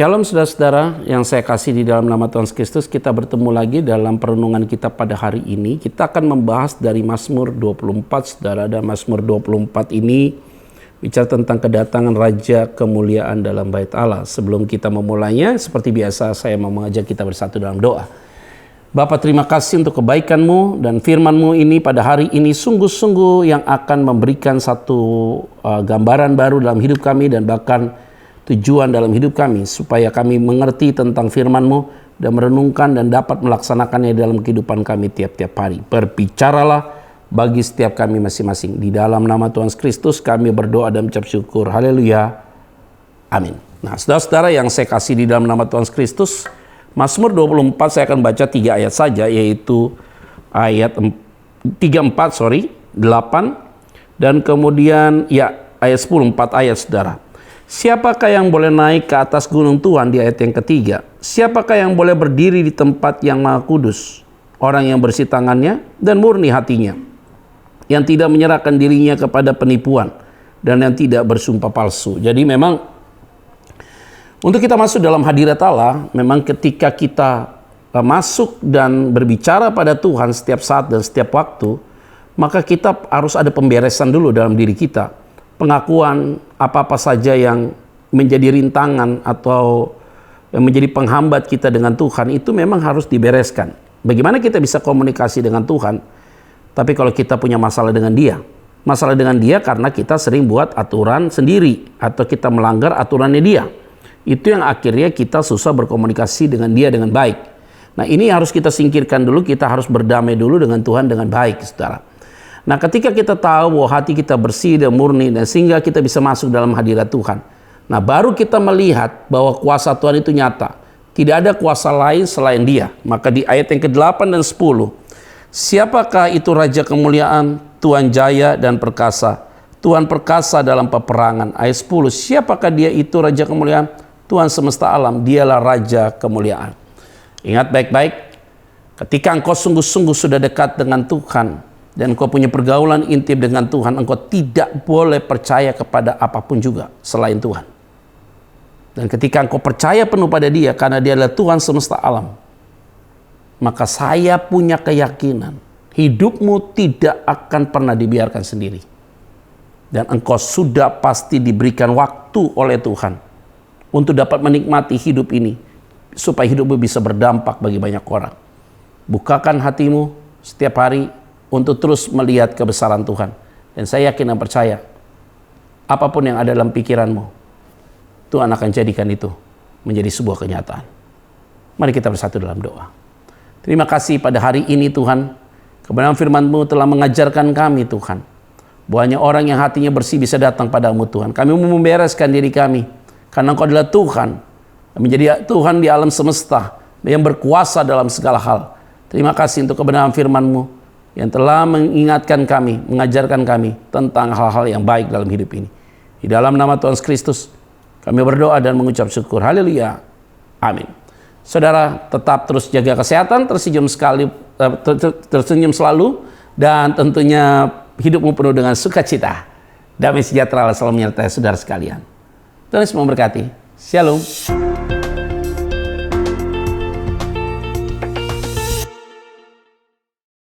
Shalom saudara-saudara yang saya kasih di dalam nama Tuhan Yesus Kristus. Kita bertemu lagi dalam perenungan kita pada hari ini. Kita akan membahas dari Mazmur 24, saudara. Dan Mazmur 24 ini bicara tentang kedatangan Raja kemuliaan dalam bait Allah. Sebelum kita memulainya, seperti biasa saya mau mengajak kita bersatu dalam doa. Bapa, terima kasih untuk kebaikan-Mu dan firman-Mu ini pada hari ini sungguh-sungguh yang akan memberikan satu gambaran baru dalam hidup kami dan bahkan tujuan dalam hidup kami, supaya kami mengerti tentang firman-Mu dan merenungkan dan dapat melaksanakannya dalam kehidupan kami tiap-tiap hari. Berbicaralah bagi setiap kami masing-masing. Di dalam nama Tuhan Kristus kami berdoa dan mengucap syukur. Haleluya. Amin. Nah, saudara-saudara yang saya kasih di dalam nama Tuhan Kristus, Mazmur 24 saya akan baca 3 ayat saja, yaitu ayat 8 dan kemudian ayat 10, 4 ayat, saudara. Siapakah yang boleh naik ke atas gunung Tuhan, di ayat yang ketiga? Siapakah yang boleh berdiri di tempat yang maha kudus? Orang yang bersih tangannya dan murni hatinya, yang tidak menyerahkan dirinya kepada penipuan dan yang tidak bersumpah palsu. Jadi memang untuk kita masuk dalam hadirat Allah, memang ketika kita masuk dan berbicara pada Tuhan setiap saat dan setiap waktu, maka kita harus ada pemberesan dulu dalam diri kita. Pengakuan apa-apa saja yang menjadi rintangan atau yang menjadi penghambat kita dengan Tuhan itu memang harus dibereskan. Bagaimana kita bisa komunikasi dengan Tuhan, tapi kalau kita punya masalah dengan Dia? Masalah dengan Dia karena kita sering buat aturan sendiri atau kita melanggar aturannya Dia. Itu yang akhirnya kita susah berkomunikasi dengan Dia dengan baik. Nah, ini harus kita singkirkan dulu, kita harus berdamai dulu dengan Tuhan dengan baik, saudara. Nah, ketika kita tahu bahwa hati kita bersih dan murni, dan sehingga kita bisa masuk dalam hadirat Tuhan, nah baru kita melihat bahwa kuasa Tuhan itu nyata. Tidak ada kuasa lain selain Dia. Maka di ayat yang ke-8 dan 10, siapakah itu Raja kemuliaan, Tuhan jaya dan perkasa, Tuhan perkasa dalam peperangan. Ayat 10, siapakah Dia itu Raja kemuliaan, Tuhan semesta alam, Dialah Raja kemuliaan. Ingat baik-baik, ketika engkau sungguh-sungguh sudah dekat dengan Tuhan, dan engkau punya pergaulan intim dengan Tuhan, engkau tidak boleh percaya kepada apapun juga selain Tuhan. Dan ketika engkau percaya penuh pada Dia, karena Dia adalah Tuhan semesta alam, maka saya punya keyakinan hidupmu tidak akan pernah dibiarkan sendiri. Dan engkau sudah pasti diberikan waktu oleh Tuhan untuk dapat menikmati hidup ini, supaya hidupmu bisa berdampak bagi banyak orang. Bukakan hatimu setiap hari untuk terus melihat kebesaran Tuhan. Dan saya yakin dan percaya, apapun yang ada dalam pikiranmu, Tuhan akan jadikan itu menjadi sebuah kenyataan. Mari kita bersatu dalam doa. Terima kasih pada hari ini Tuhan, kebenaran firman-Mu telah mengajarkan kami Tuhan, bahwa hanya orang yang hatinya bersih bisa datang padamu Tuhan. Kami mau membereskan diri kami, karena Engkau adalah Tuhan, menjadi Tuhan di alam semesta, yang berkuasa dalam segala hal. Terima kasih untuk kebenaran firman-Mu, yang telah mengingatkan kami, mengajarkan kami tentang hal-hal yang baik dalam hidup ini. Di dalam nama Tuhan Kristus, kami berdoa dan mengucap syukur. Haleluya. Amin. Saudara, tetap terus jaga kesehatan, tersenyum selalu, dan tentunya hidupmu penuh dengan sukacita. Damai sejahtera selalu menyertai saudara sekalian. Tuhan Yesus memberkati. Shalom.